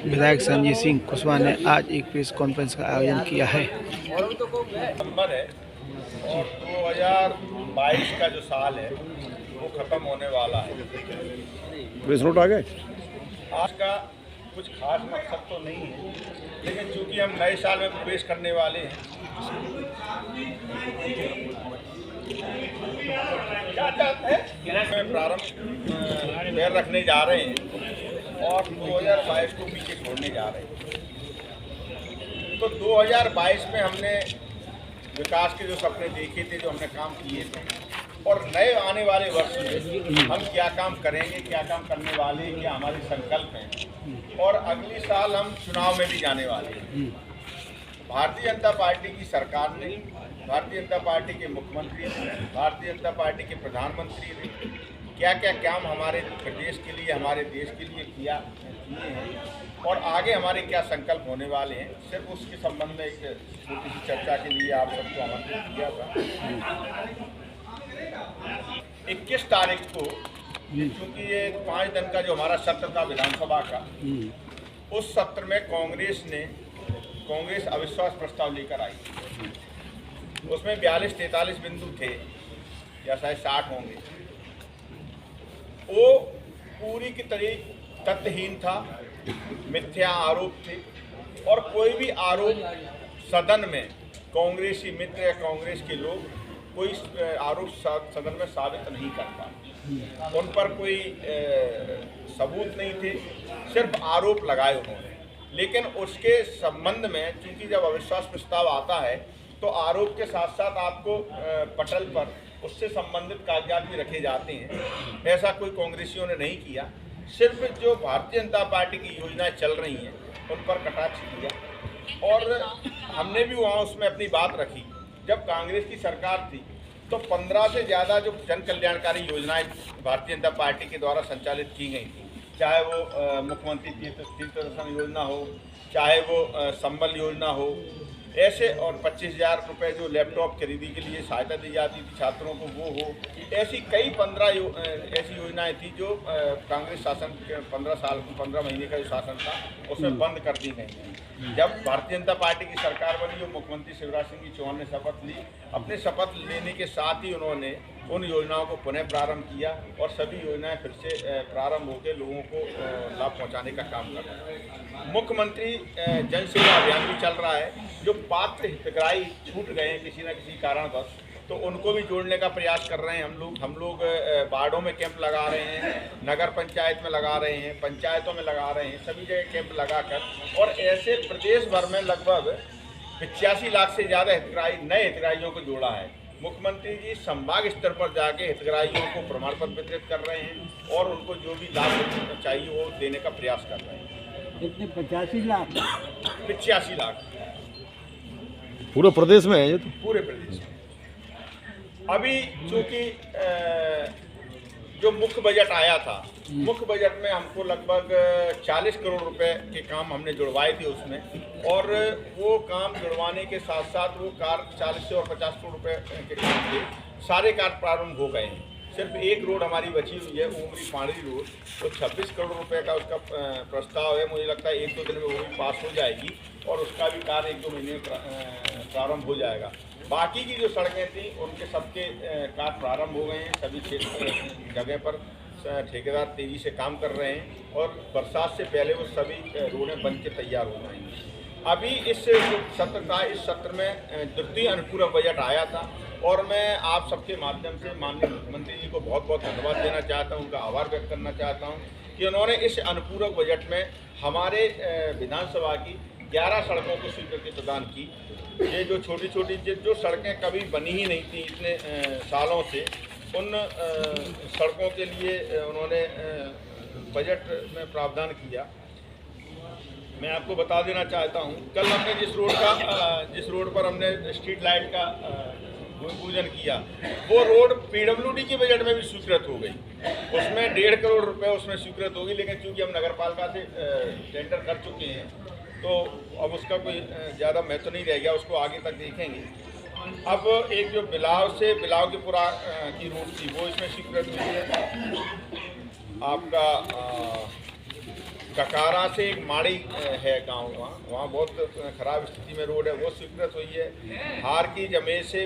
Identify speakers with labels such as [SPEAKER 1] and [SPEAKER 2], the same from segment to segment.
[SPEAKER 1] विधायक संजय सिंह कुशवाहा ने आज एक प्रेस कॉन्फ्रेंस का आयोजन किया है।
[SPEAKER 2] नंबर है और 2022 का जो साल है वो ख़त्म होने वाला है।
[SPEAKER 3] प्रेस नोट आ गए।
[SPEAKER 2] आज का कुछ खास मकसद तो नहीं है, लेकिन चूंकि हम नए साल में प्रवेश करने वाले हैं, प्रारंभ पैर रखने जा रहे हैं और 2022 को पीछे छोड़ने जा रहे हैं। तो 2022 में हमने विकास के जो सपने देखे थे, जो हमने काम किए थे, और नए आने वाले वर्ष में हम क्या काम करेंगे, क्या काम करने वाले हैं, क्या हमारे संकल्प हैं, और अगली साल हम चुनाव में भी जाने वाले हैं। भारतीय जनता पार्टी की सरकार ने, भारतीय जनता पार्टी के मुख्यमंत्री ने, भारतीय जनता पार्टी के प्रधानमंत्री ने क्या क्या काम हमारे प्रदेश के लिए, हमारे देश के लिए किए हैं और आगे हमारे क्या संकल्प होने वाले हैं, सिर्फ उसके संबंध में एक छोटी सी चर्चा के लिए आप सबको आमंत्रित किया था। 21 तारीख को, क्योंकि ये 5 दिन का जो हमारा सत्र था विधानसभा का, उस सत्र में कांग्रेस अविश्वास प्रस्ताव लेकर आई। उसमें 42-43 बिंदु थे या शायद 60 होंगे। वो पूरी की तरीक तथ्यहीन था, मिथ्या आरोप थे और कोई भी आरोप सदन में कांग्रेसी मित्र या कांग्रेस के लोग कोई आरोप सदन में साबित नहीं कर पाए। उन पर कोई सबूत नहीं थे, सिर्फ आरोप लगाए उन्होंने। लेकिन उसके संबंध में चूंकि जब अविश्वास प्रस्ताव आता है तो आरोप के साथ साथ आपको पटल पर उससे संबंधित कागजात भी रखे जाते हैं। ऐसा कोई कांग्रेसियों ने नहीं किया, सिर्फ जो भारतीय जनता पार्टी की योजनाएं चल रही हैं उन पर कटाक्ष किया। और हमने भी वहाँ उसमें अपनी बात रखी। जब कांग्रेस की सरकार थी तो 15 से ज़्यादा जो जन कल्याणकारी योजनाएं भारतीय जनता पार्टी के द्वारा संचालित की गई थी, चाहे वो मुख्यमंत्री तीर्थ दर्शन योजना हो, चाहे वो संबल योजना हो, ऐसे, और 25,000 रुपये जो लैपटॉप खरीदी के लिए सहायता दी जाती थी छात्रों को, वो हो, ऐसी कई 15 ऐसी योजनाएं थी जो कांग्रेस शासन के 15 महीने का जो शासन था उसमें बंद कर दी गई। जब भारतीय जनता पार्टी की सरकार बनी, जो मुख्यमंत्री शिवराज सिंह चौहान ने शपथ ली, अपने शपथ लेने के साथ ही उन्होंने उन योजनाओं को पुनः प्रारंभ किया और सभी योजनाएं फिर से प्रारंभ होकर लोगों को लाभ पहुंचाने का काम कर रहे हैं। मुख्यमंत्री जन सेवा अभियान भी चल रहा है। जो पात्र हितग्राही छूट गए हैं किसी न किसी कारणवश, तो उनको भी जोड़ने का प्रयास कर रहे हैं हम लोग वार्डों में कैंप लगा रहे हैं, नगर पंचायत में लगा रहे हैं, पंचायतों में लगा रहे हैं, सभी जगह कैंप लगाकर, और ऐसे प्रदेश भर में लगभग 85 लाख से ज़्यादा नए हितग्राहियों को जोड़ा है। मुख्यमंत्री जी संभाग स्तर पर जाके हितग्राहियों को प्रमाण पत्र वितरित कर रहे हैं और उनको जो भी लाभ चाहिए वो देने का प्रयास कर रहे हैं।
[SPEAKER 4] कितने? 85 लाख?
[SPEAKER 2] 85 लाख
[SPEAKER 3] पूरे प्रदेश में है ये तो?
[SPEAKER 2] पूरे प्रदेश में। अभी चूँकि जो मुख्य बजट आया था, मुख्य बजट में हमको लगभग 40 करोड़ रुपए के काम हमने जुड़वाए थे उसमें, और वो काम जुड़वाने के साथ साथ वो कार्य 40 से और 50 करोड़ रुपए के काम थे, सारे कार्य प्रारंभ हो गए हैं। सिर्फ एक रोड हमारी बची हुई है, उमरी पांडरी रोड, तो 26 करोड़ रुपए का उसका प्रस्ताव है। मुझे लगता है 1-2 दिन में वो भी पास हो जाएगी और उसका भी कार्य 1-2 महीने में प्रारंभ हो जाएगा। बाकी की जो सड़कें थी उनके सबके कार्य प्रारंभ हो गए हैं। सभी क्षेत्र जगह पर ठेकेदार तेज़ी से काम कर रहे हैं और बरसात से पहले वो सभी रोडें बन के तैयार हो जाएंगी। अभी इस सत्र का, इस सत्र में द्वितीय अनुपूरक बजट आया था और मैं आप सबके माध्यम से माननीय मुख्यमंत्री जी को बहुत बहुत धन्यवाद देना चाहता हूं, उनका आभार व्यक्त करना चाहता हूं कि उन्होंने इस अनुपूरक बजट में हमारे विधानसभा की 11 सड़कों को स्वीकृति प्रदान की। ये जो छोटी छोटी जो सड़कें कभी बनी ही नहीं थी इतने सालों से, उन सड़कों के लिए उन्होंने बजट में प्रावधान किया। मैं आपको बता देना चाहता हूं, कल हमने जिस रोड पर हमने स्ट्रीट लाइट का भूमि पूजन किया, वो रोड पीडब्ल्यूडी के बजट में भी स्वीकृत हो गई। उसमें 1.5 करोड़ रुपए उसमें स्वीकृत होगी, लेकिन चूंकि हम नगर पालिका से टेंडर कर चुके हैं तो अब उसका कोई ज़्यादा महत्व नहीं रह गया, उसको आगे तक देखेंगे। अब एक जो बिलाव की पुरा की रोड थी वो इसमें स्वीकृत हुई है। आपका ककारा से एक माड़ी है गांव, वहाँ बहुत खराब स्थिति में रोड है, वो स्वीकृत हुई है। हार की जमे से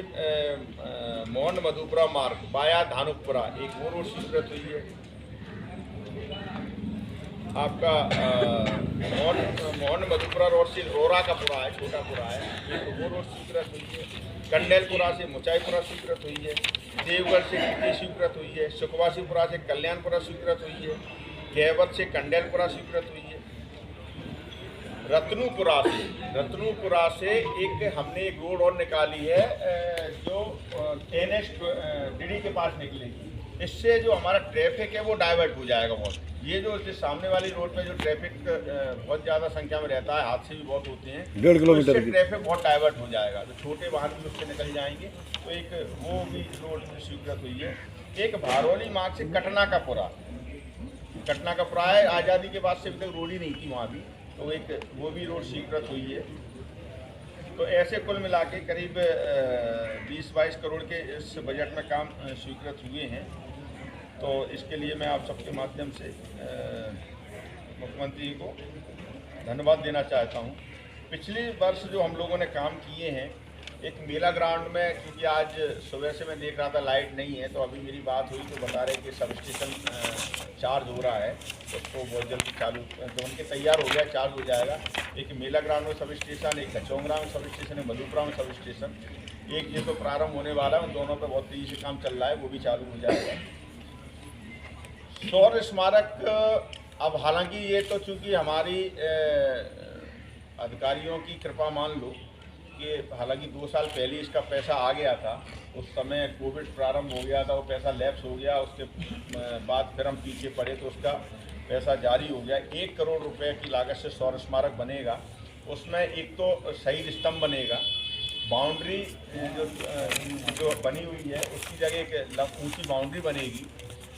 [SPEAKER 2] मोहन मधुपुरा मार्ग बाया धानुकपुरा एक वो रोड स्वीकृत हुई है। आपका मोहन मधुपुरा रोड से रोरा का पुरा है, छोटा पुरा है, एक वो रोड स्वीकृत हुई है। कंडेलपुरा से मुचाईपुरा स्वीकृत हुई है। देवगढ़ से कीर्ति स्वीकृत हुई है। सुखवासीपुरा से कल्याणपुरा स्वीकृत हुई है। केवट से कंडेलपुरा स्वीकृत हुई है। रत्नूपुरा से एक हमने एक रोड और निकाली है जो NH डीडी के पास निकलेगी। इससे जो हमारा ट्रैफिक है वो डाइवर्ट हो जाएगा बहुत। ये जो इससे सामने वाली रोड पे जो ट्रैफिक बहुत ज़्यादा संख्या में रहता है, हादसे भी बहुत होते हैं,
[SPEAKER 3] 1.5 किलोमीटर
[SPEAKER 2] तो ट्रैफिक बहुत डाइवर्ट हो जाएगा, तो छोटे वाहन भी उससे निकल जाएंगे। तो एक वो भी रोड स्वीकृत हुई है। एक भारोली मार्ग से कटना का पुरा है, आज़ादी के बाद से अभी तक रोड ही नहीं थी वहाँ भी, तो एक वो भी रोड स्वीकृत हुई है। तो ऐसे कुल मिला के करीब 20-22 करोड़ के इस बजट में काम स्वीकृत हुए हैं। तो इसके लिए मैं आप सबके माध्यम से मुख्यमंत्री को धन्यवाद देना चाहता हूँ। पिछले वर्ष जो हम लोगों ने काम किए हैं, एक मेला ग्राउंड में, क्योंकि आज सुबह से मैं देख रहा था लाइट नहीं है, तो अभी मेरी बात हुई तो बता रहे कि सब स्टेशन चार्ज हो रहा है, उसको बहुत जल्दी चालू तो उनके तैयार हो गया, चार्ज हो जाएगा। एक मेला ग्राउंड में सब स्टेशन, एक कचौंगरा में सब स्टेशन है, मधुपुरा में सब स्टेशन, एक ये तो प्रारंभ होने वाला है, उन दोनों पर बहुत तेज़ी से काम चल रहा है, वो भी चालू हो जाएगा। शौर्य स्मारक, अब हालांकि ये तो चूँकि हमारी अधिकारियों की कृपा मान लो कि हालांकि 2 साल पहले इसका पैसा आ गया था, उस समय कोविड प्रारंभ हो गया था, वो पैसा लैप्स हो गया, उसके बाद फिर हम पीछे पड़े तो उसका पैसा जारी हो गया। 1 करोड़ रुपए की लागत से शौर्य स्मारक बनेगा। उसमें एक तो शहीद स्तंभ बनेगा, बाउंड्री जो बनी हुई है उसकी जगह एक ऊँची बाउंड्री बनेगी,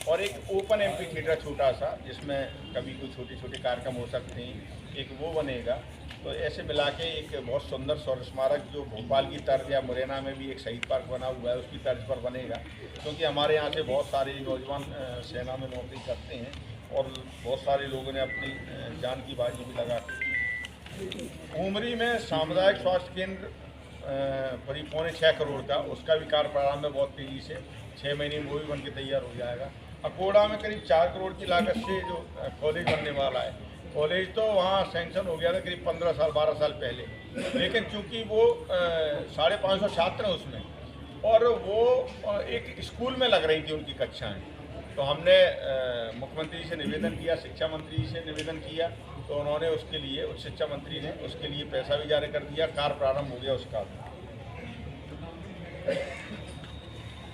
[SPEAKER 2] और एक ओपन एम्पी थिएटर छोटा सा जिसमें कभी कोई छोटे छोटे कार्यक्रम हो सकते हैं, एक वो बनेगा। तो ऐसे मिला के एक बहुत सुंदर शौर्य स्मारक जो भोपाल की तर्ज या मुरैना में भी एक शहीद पार्क बना हुआ है उसकी तर्ज पर बनेगा, क्योंकि हमारे यहाँ से बहुत सारे नौजवान सेना में नौकरी करते हैं और बहुत सारे लोगों ने अपनी जान की बाजी भी लगा दी। उमरी में सामुदायिक स्वास्थ्य केंद्र करीब 6.25 करोड़ का, उसका भी कार्य प्रारंभ है बहुत तेज़ी से, 6 महीने में वो भी बन के तैयार हो जाएगा। अकोड़ा में करीब 4 करोड़ की लागत से जो कॉलेज बनने वाला है, कॉलेज तो वहाँ सैंक्शन हो गया था करीब 15 साल 12 साल पहले, लेकिन चूंकि वो 550 छात्र हैं उसमें, और वो एक स्कूल में लग रही थी उनकी कक्षाएं, तो हमने मुख्यमंत्री से निवेदन किया, शिक्षा मंत्री से निवेदन किया, तो उन्होंने उसके लिए, उच्च शिक्षा मंत्री ने उसके लिए पैसा भी जारी कर दिया, कार्य प्रारंभ हो गया उसका।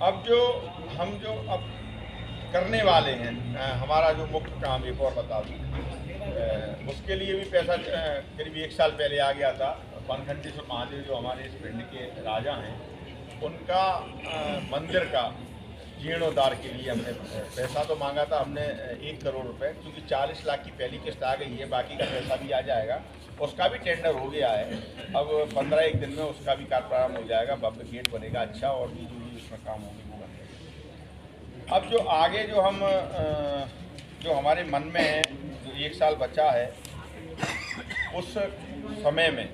[SPEAKER 2] अब हम करने वाले हैं, हमारा जो मुख्य काम एक और बता दूँ, उसके लिए भी पैसा करीब 1 साल पहले आ गया था। बनखंडेश्वर महादेव जो हमारे इस पिंड के राजा हैं, उनका मंदिर का जीर्णोद्धार के लिए हमने पैसा तो मांगा था हमने 1 करोड़ रुपए, क्योंकि 40 लाख की पहली किस्त आ गई है, बाकी का पैसा भी आ जाएगा, उसका भी टेंडर हो गया है। अब 15-1 दिन में उसका भी कार्य प्रारंभ हो जाएगा, भव्य गेट बनेगा अच्छा, और भी जो भी उसमें काम होंगे वो बनेगा। अब जो आगे जो हमारे मन में है, जो 1 साल बचा है, उस समय में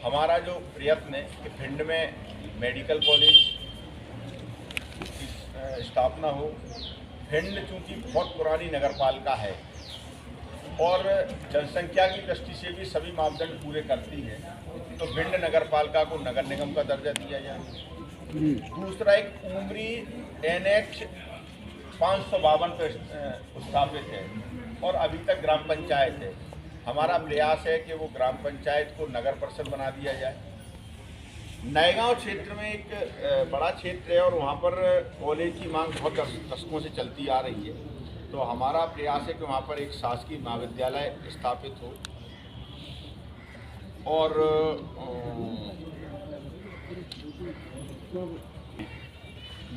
[SPEAKER 2] हमारा जो प्रयत्न है कि भिंड में मेडिकल कॉलेज की स्थापना हो। भिंड चूँकि बहुत पुरानी नगरपालिका है और जनसंख्या की दृष्टि से भी सभी मापदंड पूरे करती है, तो भिंड नगरपालिका को नगर निगम का दर्जा दिया जाए। दूसरा, एक उमरी NH 552 पर स्थापित है और अभी तक ग्राम पंचायत है। हमारा प्रयास है कि वो ग्राम पंचायत को नगर परिषद बना दिया जाए। नयगांव क्षेत्र में एक बड़ा क्षेत्र है और वहाँ पर कॉलेज की मांग बहुत दशकों से चलती आ रही है, तो हमारा प्रयास है कि वहाँ पर एक शासकीय महाविद्यालय स्थापित हो, और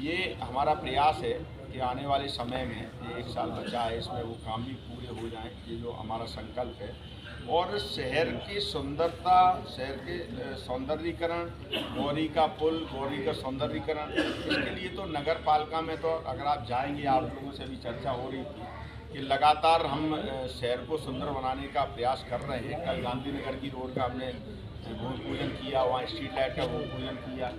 [SPEAKER 2] ये हमारा प्रयास है कि आने वाले समय में, ये 1 साल बचा है, इसमें वो काम भी पूरे हो जाएं, ये जो हमारा संकल्प है। और शहर की सुंदरता, शहर के सौंदर्यीकरण, गौरी का पुल, गौरी का सौंदर्यीकरण, इसके लिए तो नगर पालिका में तो अगर आप जाएंगे, आप लोगों से भी चर्चा हो रही थी कि लगातार हम शहर को सुंदर बनाने का प्रयास कर रहे हैं। कल गांधीनगर की रोड का हमने भूमि पूजन किया, वहाँ स्ट्रीट लाइट का भूमि पूजन किया।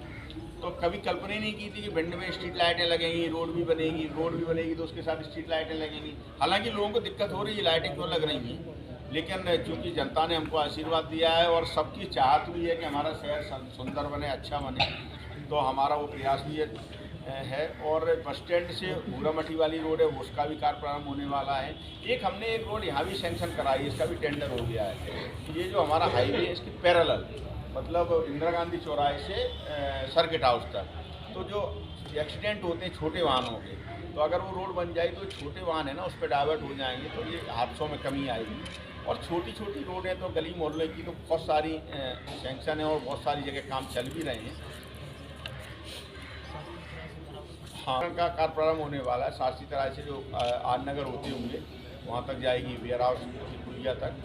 [SPEAKER 2] तो कभी कल्पना ही नहीं की थी कि भिंड में स्ट्रीट लाइटें लगेंगी, रोड भी बनेगी तो उसके साथ स्ट्रीट लाइटें लगेंगी। हालांकि लोगों को दिक्कत हो रही है लाइटें क्यों लग रही हैं, लेकिन चूंकि जनता ने हमको आशीर्वाद दिया है और सबकी चाहत भी है कि हमारा शहर सुंदर बने, अच्छा बने, तो हमारा वो प्रयास भी है। और बस स्टैंड से भूरामठी वाली रोड है, उसका भी कार्य प्रारंभ होने वाला है। हमने एक रोड यहाँ भी सैंक्शन कराई है, इसका भी टेंडर हो गया है। ये जो हमारा हाईवे है इसके पैरेलल, मतलब इंदिरा गांधी चौराहे से सर्किट हाउस तक, तो जो एक्सीडेंट होते हैं छोटे वाहनों के, तो अगर वो रोड बन जाए तो छोटे वाहन है ना उस पर डाइवर्ट हो जाएंगे, तो ये हादसों में कमी आएगी। और छोटी छोटी रोड है तो गली मोहल्ले की तो बहुत सारी सैंक्शन है और बहुत सारी जगह काम चल भी रहे हैं। हाँ, का कार्य प्रारंभ होने वाला है। सासी तरह से जो आननगर होते हुए वहाँ तक जाएगी वेयर हाउस की पुलिया तक,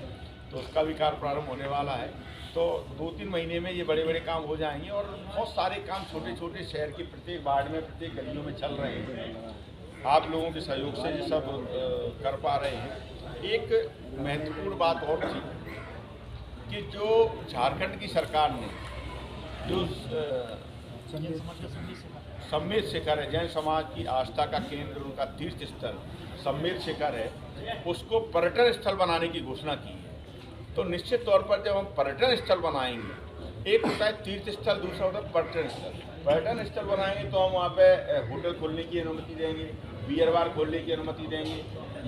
[SPEAKER 2] तो उसका भी कार्य प्रारंभ होने वाला है। तो 2-3 महीने में ये बड़े बड़े काम हो जाएंगे और बहुत सारे काम छोटे छोटे शहर के प्रत्येक वार्ड में, प्रत्येक गलियों में चल रहे हैं। आप लोगों के सहयोग से ये सब कर पा रहे हैं। एक महत्वपूर्ण बात और थी कि जो झारखंड की सरकार ने जो सम्मेद शिखर है, जैन समाज की आस्था का केंद्र, उनका तीर्थ स्थल सम्मेद शिखर है, उसको पर्यटन स्थल बनाने की घोषणा की है। तो निश्चित तौर पर जब हम पर्यटन स्थल बनाएंगे, एक होता है तीर्थ स्थल, दूसरा होता है पर्यटन स्थल। पर्यटन स्थल बनाएंगे तो हम वहाँ पे होटल खोलने की अनुमति देंगे, बियर बार खोलने की अनुमति देंगे,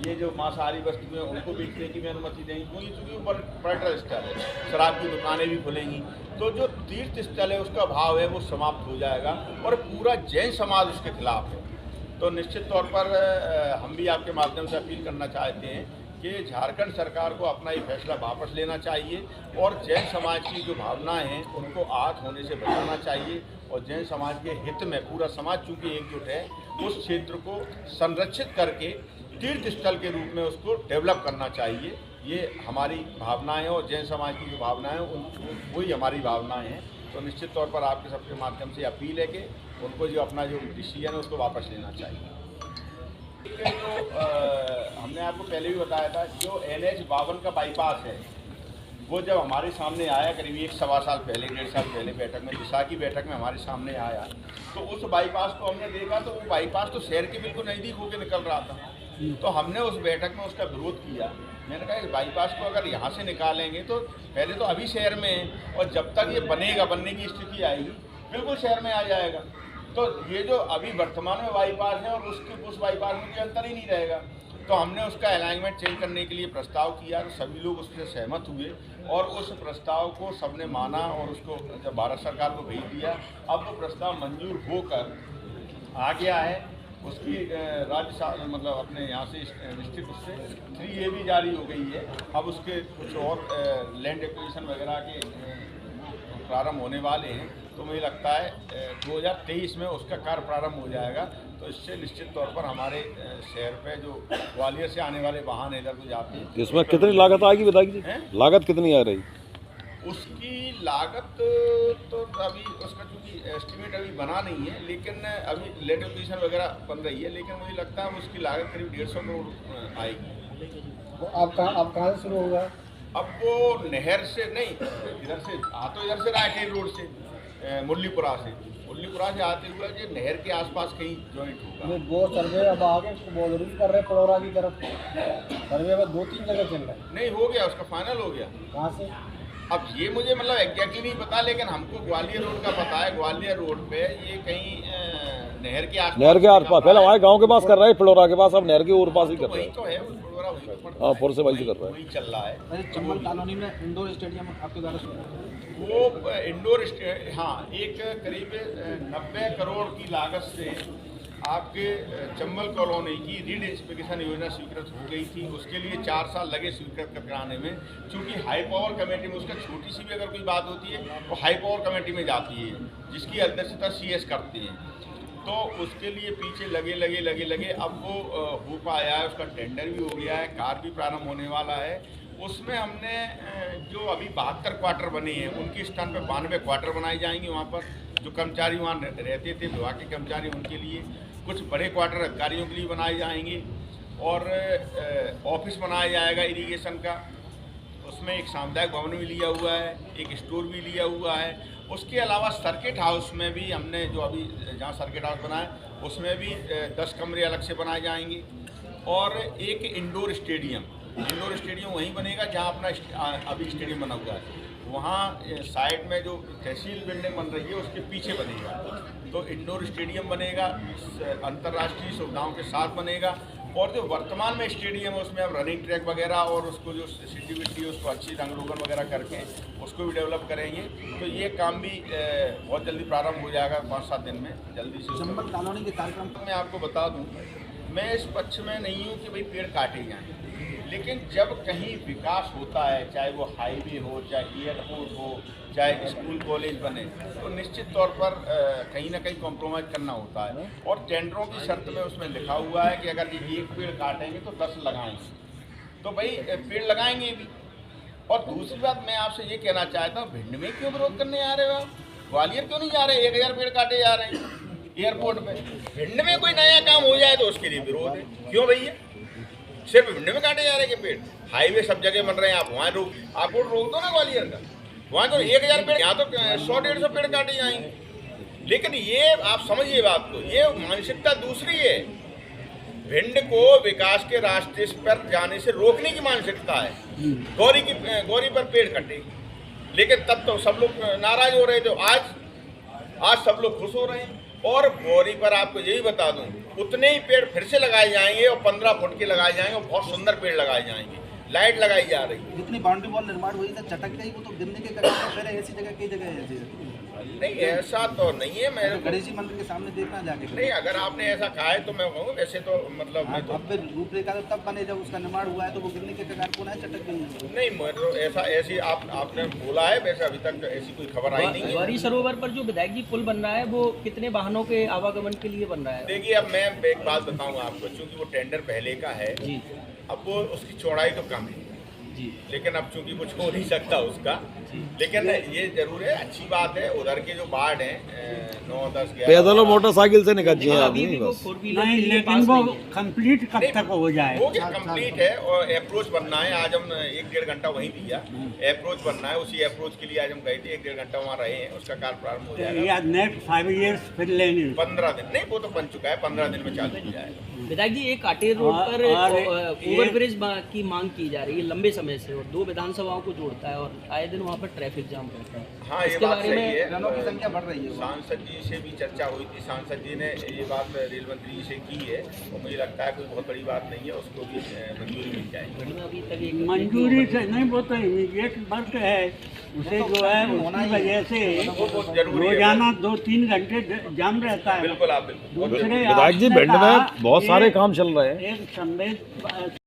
[SPEAKER 2] ये जो मांसाहारी वस्तुएं उनको बेचने की भी अनुमति देंगे, क्योंकि पर्यटन स्थल है, शराब की दुकानें भी खुलेंगी। तो जो तीर्थ स्थल है उसका भाव है वो समाप्त हो जाएगा और पूरा जैन समाज उसके खिलाफ है। तो निश्चित तौर पर हम भी आपके माध्यम से अपील करना चाहते हैं कि झारखंड सरकार को अपना ये फैसला वापस लेना चाहिए और जैन समाज की जो भावनाएं हैं उनको आहत होने से बचाना चाहिए और जैन समाज के हित में पूरा समाज चूँकि एकजुट है, उस क्षेत्र को संरक्षित करके तीर्थ स्थल के रूप में उसको डेवलप करना चाहिए। ये हमारी भावनाएं और जैन समाज की जो भावनाएं वही हमारी भावनाएं हैं। तो निश्चित तौर पर आपके सबके माध्यम से अपील है कि उनको जो अपना जो डिसीजन है उसको वापस लेना चाहिए। जो हमने आपको पहले भी बताया था, जो NH-52 का बाईपास है वो जब हमारे सामने आया करीब 1-1.25 साल पहले, 1.5 साल पहले बैठक में, दिशा की बैठक में हमारे सामने आया, तो उस बाईपास को हमने देखा तो वो बाईपास तो शहर के बिल्कुल नज़दीक होकर निकल रहा था। तो हमने उस बैठक में उसका विरोध किया। मैंने कहा इस बाईपास को अगर यहाँ से निकालेंगे तो पहले तो अभी शहर में है और जब तक ये बनेगा, बनने की स्थिति आएगी, बिल्कुल शहर में आ जाएगा। तो ये जो अभी वर्तमान में बाईपास है और उस बाईपास में कोई अंतर ही नहीं रहेगा। तो हमने उसका अलाइनमेंट चेंज करने के लिए प्रस्ताव किया, तो सभी लोग उससे सहमत हुए और उस प्रस्ताव को सबने माना और उसको जब भारत सरकार को भेज दिया। अब वो प्रस्ताव मंजूर होकर आ गया है, उसकी राज्य मतलब अपने यहाँ से डिस्ट्रिक्ट उससे 3A भी जारी हो गई है। अब उसके कुछ और लैंड एक्विजिशन वगैरह के प्रारंभ होने वाले हैं, तो मुझे लगता है 2023 में उसका कार्य प्रारंभ हो जाएगा। तो इससे निश्चित तौर पर हमारे शहर पे जो ग्वालियर से आने वाले वाहन इधर को जाते हैं,
[SPEAKER 3] इसमें कितनी लागत आएगी बताइए? लागत कितनी आ रही?
[SPEAKER 2] उसकी लागत तो अभी उसका चूँकि एस्टिमेट अभी बना नहीं है, लेकिन अभी लैंड एक्विजिशन वगैरह बन रही है, लेकिन मुझे लगता है उसकी लागत करीब 150 करोड़ आएगी।
[SPEAKER 4] आप कहाँ से शुरू होगा?
[SPEAKER 2] अब वो नहर से नहीं, इधर से तो इधर से रायखेल रोड से, मुरलीपुरा से आते हुए जो नहर के आसपास कहीं जॉइंट होगा।
[SPEAKER 4] वो सर्वे अब आगे बोलरी कर रहे पड़ोरा की तरफ, सर्वे अब 2-3 जगह चल रहा है।
[SPEAKER 2] नहीं हो गया, उसका फाइनल हो गया।
[SPEAKER 4] कहाँ से?
[SPEAKER 2] अब ये मुझे मतलब एग्जैक्टली नहीं पता, लेकिन हमको ग्वालियर रोड का पता है। ग्वालियर रोड पे ये कहीं नहर के आसपास,
[SPEAKER 3] पहले हमारे गांव के पास कर रहा है, फिलौरा के पास, अब नहर के ऊर पास ही कर रहा है।
[SPEAKER 2] वही तो है, फिलौरा वही तो पड़ता है।
[SPEAKER 3] हाँ, फोर से वही से कर रहा है,
[SPEAKER 2] वही चल रहा है।
[SPEAKER 4] चंबल कॉलोनी में इंडोर स्टेडियम आपके द्वारा
[SPEAKER 2] वो इंडोर हाँ, एक करीब 90 करोड़ की लागत से आपके चंबल कॉलोनी की रीडेंसिफिकेशन योजना स्वीकृत हो गई थी। उसके लिए 4 साल लगे स्वीकृत कराने में, क्योंकि हाई पावर कमेटी में उसका छोटी सी भी अगर कोई बात होती है वो हाई पावर कमेटी में जाती है, जिसकी अध्यक्षता CS करते हैं। तो उसके लिए पीछे लगे अब वो हो पाया है, उसका टेंडर भी हो गया है, कार्य भी प्रारंभ होने वाला है। उसमें हमने जो अभी 72 क्वार्टर बने हैं उनके स्थान पर 92 क्वार्टर बनाए जाएंगे। वहाँ पर जो कर्मचारी वहाँ रहते थे, विभाग के कर्मचारी, उनके लिए कुछ बड़े क्वार्टर अधिकारियों के लिए बनाए जाएंगे और ऑफिस बनाया जाएगा इरिगेशन का, उसमें एक सामुदायिक भवन भी लिया हुआ है, एक स्टोर भी लिया हुआ है। उसके अलावा सर्किट हाउस में भी हमने जो अभी जहाँ सर्किट हाउस बना है उसमें भी 10 कमरे अलग से बनाए जाएंगे और एक इंडोर स्टेडियम वहीं बनेगा जहाँ अपना अभी स्टेडियम बना हुआ है। वहाँ साइड में जो तहसील बिल्डिंग बन रही है उसके पीछे बनेगा, तो इंडोर स्टेडियम बनेगा, अंतर्राष्ट्रीय सुविधाओं के साथ बनेगा। और जो वर्तमान में स्टेडियम है उसमें अब रनिंग ट्रैक वगैरह और उसको जो सिक्योरिटी है उसको अच्छी रंग रोगन वगैरह करके उसको भी डेवलप करेंगे। तो ये काम भी बहुत जल्दी प्रारंभ हो जाएगा, 5-7 दिन में जल्दी से।
[SPEAKER 4] चंबल कॉलोनी के कार्यक्रम
[SPEAKER 2] मैं आपको बता दूं, मैं इस पक्ष में नहीं हूं कि भाई पेड़ काटे जाएं, लेकिन जब कहीं विकास होता है, चाहे वो हाईवे हो, चाहे एयरपोर्ट हो, चाहे स्कूल कॉलेज बने, तो निश्चित तौर पर कहीं ना कहीं कॉम्प्रोमाइज़ करना होता है। और टेंडरों की शर्त में उसमें लिखा हुआ है कि अगर ये एक पेड़ काटेंगे तो 10 लगाएंगे, तो भाई पेड़ लगाएंगे भी। और दूसरी बात मैं आपसे ये कहना चाहता हूँ, भिंड में क्यों विरोध करने आ रहे हो आप? ग्वालियर क्यों नहीं जा रहे? 1000 पेड़ काटे जा रहे हैं एयरपोर्ट पे। भिंड में कोई नया काम हो जाए तो उसके लिए विरोध है, क्यों भैया? सिर्फ भिंड में काटे जा रहे हैं कि पेड़? हाईवे सब जगह बन रहे हैं, आप वहाँ आप रोक दो ना ग्वालियर का, वहाँ तो 1000 पेड़, यहाँ तो 100-150 पेड़ काटे जाएंगे। लेकिन ये आप समझिए बात को, ये मानसिकता दूसरी है। भिंड को विकास के रास्ते पर जाने से रोकने की मानसिकता है। गौरी पर पेड़ कटे, लेकिन तब तो सब लोग नाराज हो रहे थे, आज सब लोग खुश हो रहे हैं। और गौरी पर आपको यही बता दूं, उतने ही पेड़ फिर से लगाए जाएंगे और 15 फुट के लगाए जाएंगे और बहुत सुंदर पेड़ लगाए जाएंगे। लाइट लगाई जा रही है।
[SPEAKER 4] जितनी बाउंड्री वॉल निर्माण हुई थी चटक गई, वो तो गिरने के कारण ऐसी जगह कई जगह ऐसी
[SPEAKER 2] नहीं, ऐसा तो नहीं है। मैं
[SPEAKER 4] गणेश जी मंदिर के सामने देखना जाके
[SPEAKER 2] नहीं, अगर आपने ऐसा कहा है तो मैं कहूँ, वैसे तो मतलब मैं तो
[SPEAKER 4] अब फिर रूपरेखा तो तब बने जब उसका निर्माण हुआ है, तो वो गिरने के कारण कौन है चटक गई?
[SPEAKER 2] नहीं, मतलब ऐसी आपने बोला है, वैसे अभी तक ऐसी कोई खबर आई नहीं है।
[SPEAKER 5] गौरी सरोवर पर जो विधायक जी पुल बन रहा है वो कितने वाहनों के आवागमन के लिए बन रहा है?
[SPEAKER 2] देखिए, अब मैं एक बात बताऊँ आपको, चूँकि वो टेंडर पहले का है
[SPEAKER 5] जी,
[SPEAKER 2] अब वो उसकी चौड़ाई तो कम है
[SPEAKER 5] जी,
[SPEAKER 2] लेकिन अब चूंकि कुछ हो नहीं सकता उसका, लेकिन ये जरूर है, अच्छी बात है। उधर के जो वार्ड हैं 9, 10, 11
[SPEAKER 3] पैदल और मोटरसाइकिल से निकल जाए
[SPEAKER 5] अभी भी
[SPEAKER 3] आदमी
[SPEAKER 5] वो
[SPEAKER 3] बस।
[SPEAKER 5] 4-व्हीलर
[SPEAKER 6] नहीं,
[SPEAKER 5] के लिए
[SPEAKER 6] लेकिन
[SPEAKER 5] पास
[SPEAKER 6] वो
[SPEAKER 5] नहीं है।
[SPEAKER 6] कंप्लीट कब तक हो जाए?
[SPEAKER 2] हो गया, कंप्लीट है। और अप्रोच बनना है, आज हम 1-1.5 घंटा वहीं दिया। अप्रोच बनना है, उसी अप्रोच के लिए आज हम गए थे, 1-1.5 घंटा वहाँ रहे हैं। उसका कार्य प्रारंभ हो जाएगा
[SPEAKER 6] या नेक्स्ट 5 years फिर लेंगे?
[SPEAKER 2] 15 दिन। नहीं, वो तो बन चुका है, 15 दिन में चालू हो जाएगा।
[SPEAKER 5] विधायक जी, एक काटे रोड
[SPEAKER 6] और-
[SPEAKER 5] पर
[SPEAKER 6] और
[SPEAKER 5] ओवरब्रिज की मांग की जा रही है लंबे समय से, और 2 विधानसभाओं को जोड़ता है और आए दिन वहाँ पर ट्रैफिक जाम रहता है।
[SPEAKER 2] हाँ, ये
[SPEAKER 5] इसके
[SPEAKER 2] बात
[SPEAKER 5] बारे
[SPEAKER 2] सही
[SPEAKER 5] में
[SPEAKER 2] है।
[SPEAKER 4] ट्रेनों की संख्या बढ़ रही है।
[SPEAKER 2] सांसद जी से भी चर्चा हुई थी, सांसद जी ने ये बात रेल मंत्री जी से की है, और मुझे लगता है कोई बहुत बड़ी बात नहीं है, उसको भी मंजूरी मिल जाएगी।
[SPEAKER 5] भिंड में अभी तक एक
[SPEAKER 6] मंजूरी से नहीं, वो तो इमीडिएट वर्क है, उसे जो है उसकी वजह से
[SPEAKER 2] वो बहुत जरूरी है।
[SPEAKER 6] रोजाना 2-3 घंटे जाम रहता है।
[SPEAKER 2] बिल्कुल, आप बिल्कुल
[SPEAKER 6] दूसरे
[SPEAKER 3] विधायक जी,
[SPEAKER 6] आपने
[SPEAKER 3] भिंड
[SPEAKER 6] कहा
[SPEAKER 3] में बहुत सारे काम चल रहे हैं।
[SPEAKER 6] एक संदेश